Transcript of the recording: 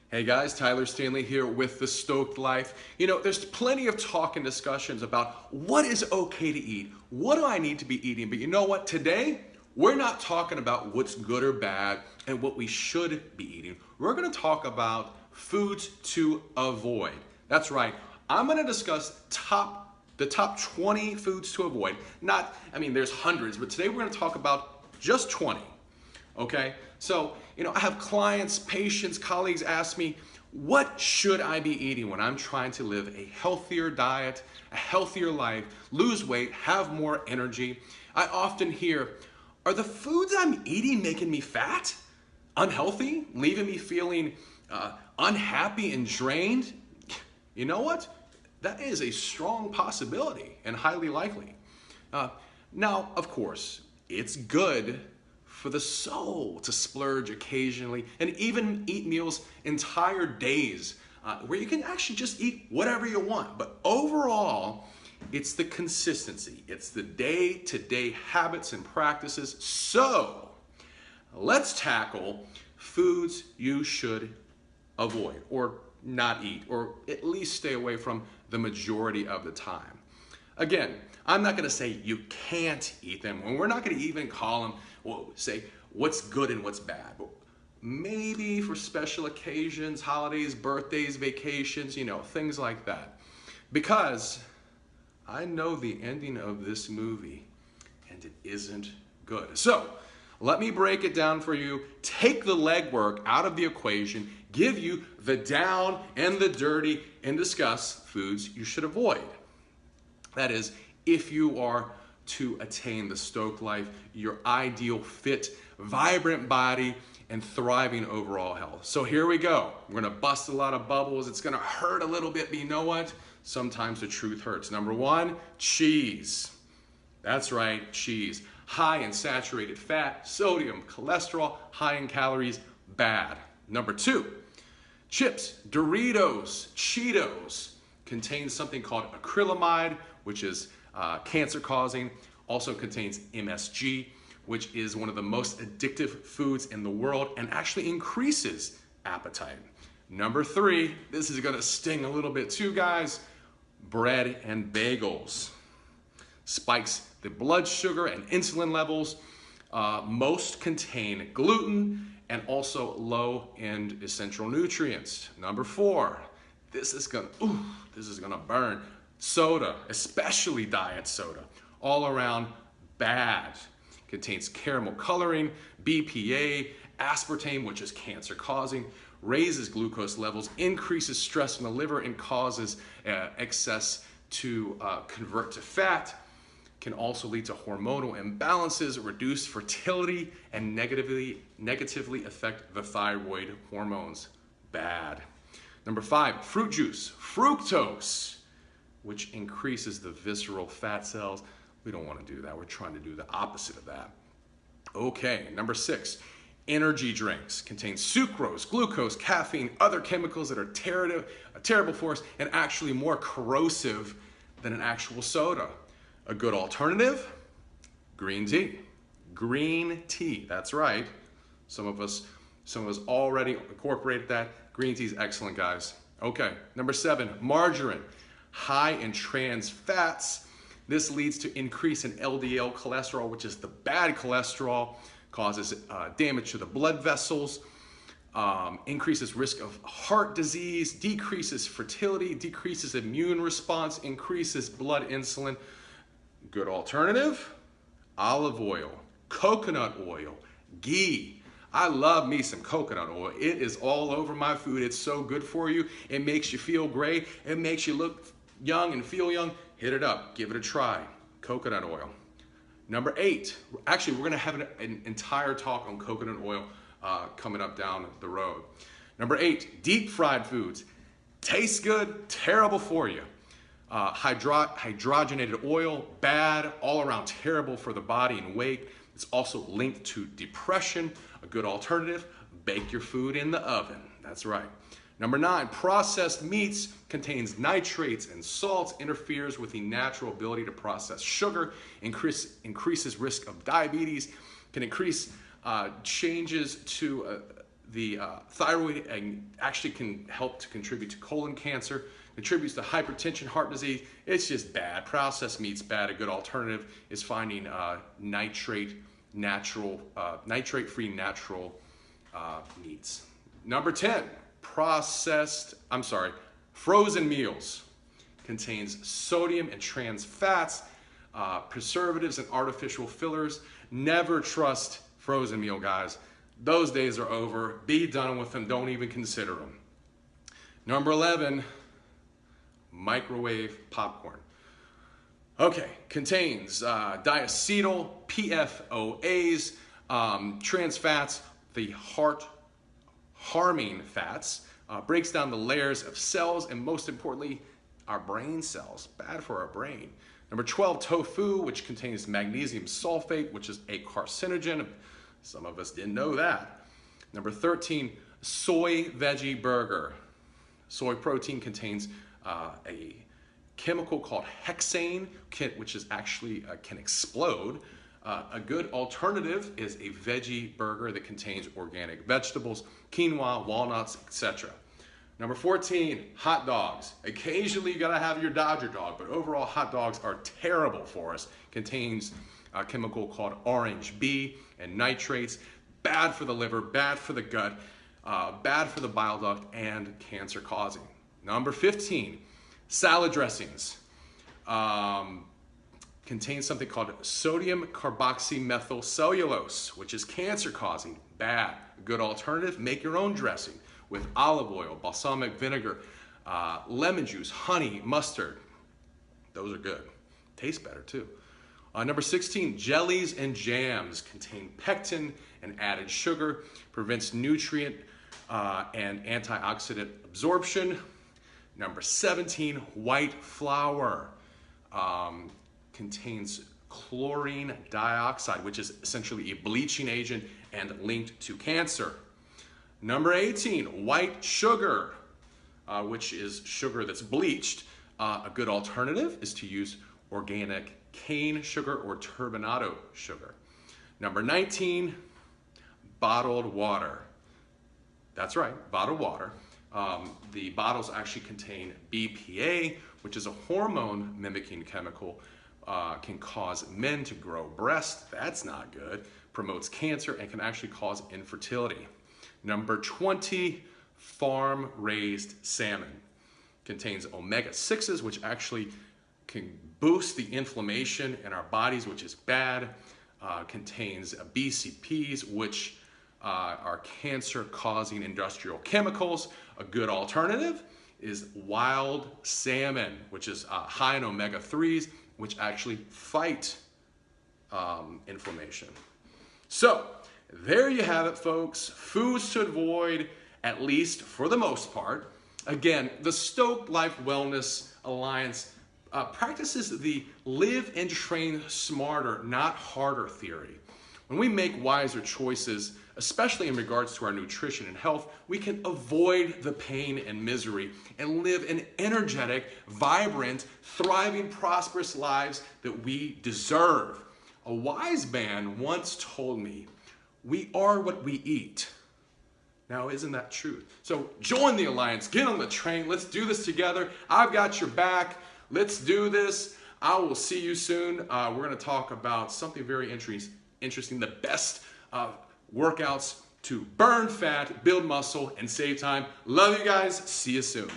Hey guys, Tyler Stanley here with the Stoked Life. You know, there's plenty of talk and discussions about what is okay to eat. What do I need to be eating? But you know what? Today, we're not talking about what's good or bad and what we should be eating. We're going to talk about foods to avoid. That's right. I'm going to discuss the top 20 foods to avoid. There's hundreds, but today we're going to talk about just 20. Okay, so I have clients, patients, colleagues ask me, what should I be eating when I'm trying to live a healthier diet, a healthier life, lose weight, have more energy? I often hear, are the foods I'm eating making me fat, unhealthy, leaving me feeling unhappy and drained? You know what? That is a strong possibility and highly likely. Now, of course, it's good for the soul to splurge occasionally and even eat meals entire days where you can actually just eat whatever you want. But overall, it's the consistency. It's the day-to-day habits and practices. So let's tackle foods you should avoid or not eat, or at least stay away from the majority of the time. Again, I'm not going to say you can't eat them, and we're not going to even call them, say what's good and what's bad. But maybe for special occasions, holidays, birthdays, vacations, things like that. Because I know the ending of this movie, and it isn't good. So let me break it down for you, take the legwork out of the equation, give you the down and the dirty, and discuss foods you should avoid. That is, if you are to attain the Stoked life, your ideal fit, vibrant body, and thriving overall health. So here we go. We're gonna bust a lot of bubbles. It's gonna hurt a little bit, but you know what? Sometimes the truth hurts. Number one, cheese. That's right, cheese. High in saturated fat, sodium, cholesterol, high in calories, bad. Number two, chips, Doritos, Cheetos contain something called acrylamide, which is cancer-causing, also contains MSG, which is one of the most addictive foods in the world and actually increases appetite. Number three, this is gonna sting a little bit too, guys, bread and bagels. Spikes the blood sugar and insulin levels. Most contain gluten and also low in essential nutrients. Number four, this is gonna burn. Soda, especially diet soda, all around bad. Contains caramel coloring, BPA, aspartame, which is cancer causing, raises glucose levels, increases stress in the liver, and causes excess to convert to fat. Can also lead to hormonal imbalances, reduce fertility, and negatively affect the thyroid hormones. Bad. Number five, fruit juice, fructose, which increases the visceral fat cells. We don't want to do that. We're trying to do the opposite of that. Okay, number six, energy drinks contain sucrose, glucose, caffeine, other chemicals that are terrible for us and actually more corrosive than an actual soda. A good alternative, green tea. Green tea, that's right. Some of us already incorporated that. Green tea is excellent, guys. Okay, number seven, margarine. High in trans fats. This leads to increase in LDL cholesterol, which is the bad cholesterol, causes damage to the blood vessels, increases risk of heart disease, decreases fertility, decreases immune response, increases blood insulin. Good alternative, olive oil, coconut oil, ghee. I love me some coconut oil. It is all over my food. It's so good for you. It makes you feel great. It makes you look young and feel young. Hit it up. Give it a try. Coconut oil. Number eight. Actually, we're going to have an entire talk on coconut oil coming up down the road. Number eight, deep fried foods. Tastes good, terrible for you. Hydrogenated oil, bad, all around terrible for the body and weight. It's also linked to depression. A good alternative, bake your food in the oven. That's right. Number nine, processed meats contains nitrates and salts, interferes with the natural ability to process sugar, increases risk of diabetes, can increase changes to the thyroid actually can help to contribute to colon cancer, contributes to hypertension, heart disease. It's just bad. Processed meat's bad. A good alternative is finding nitrate-free natural meats. Number 10, frozen meals. Contains sodium and trans fats, preservatives and artificial fillers. Never trust frozen meal, guys. Those days are over. Be done with them. Don't even consider them. Number 11, microwave popcorn. Okay, contains diacetyl, PFOAs, trans fats, the heart-harming fats, breaks down the layers of cells, and most importantly, our brain cells. Bad for our brain. Number 12, tofu, which contains magnesium sulfate, which is a carcinogen. Some of us didn't know that. Number 13, soy veggie burger. Soy protein contains a chemical called hexane, which is actually can explode. A good alternative is a veggie burger that contains organic vegetables, quinoa, walnuts, etc. Number 14, hot dogs. Occasionally you gotta have your Dodger dog, but overall hot dogs are terrible for us. Contains a chemical called orange B and nitrates. Bad for the liver, bad for the gut, bad for the bile duct, and cancer causing. Number 15, salad dressings. Contains something called sodium carboxymethylcellulose, which is cancer causing. Bad. A good alternative, make your own dressing with olive oil, balsamic vinegar, lemon juice, honey, mustard. Those are good. Taste better too. Number 16, jellies and jams contain pectin and added sugar, prevents nutrient and antioxidant absorption. Number 17, white flour contains chlorine dioxide, which is essentially a bleaching agent and linked to cancer. Number 18, white sugar, which is sugar that's bleached. A good alternative is to use organic cane sugar or turbinado sugar. Number 19, bottled water. That's right, bottled water. The bottles actually contain BPA, which is a hormone mimicking chemical, can cause men to grow breasts. That's not good. Promotes cancer and can actually cause infertility. Number 20, farm-raised salmon. Contains omega-6s, which actually can boost the inflammation in our bodies, which is bad. Contains BCPs, which are cancer-causing industrial chemicals. A good alternative is wild salmon, which is high in omega-3s, which actually fight inflammation. So, there you have it, folks. Foods to avoid, at least for the most part. Again, the Stoked Life Wellness Alliance practices the live and train smarter, not harder theory. When we make wiser choices, especially in regards to our nutrition and health, we can avoid the pain and misery and live an energetic, vibrant, thriving, prosperous lives that we deserve. A wise man once told me, "We are what we eat." Now, isn't that true? So join the Alliance, get on the train, let's do this together. I've got your back. Let's do this. I will see you soon. We're going to talk about something very interesting, the best workouts to burn fat, build muscle, and save time. Love you guys. See you soon.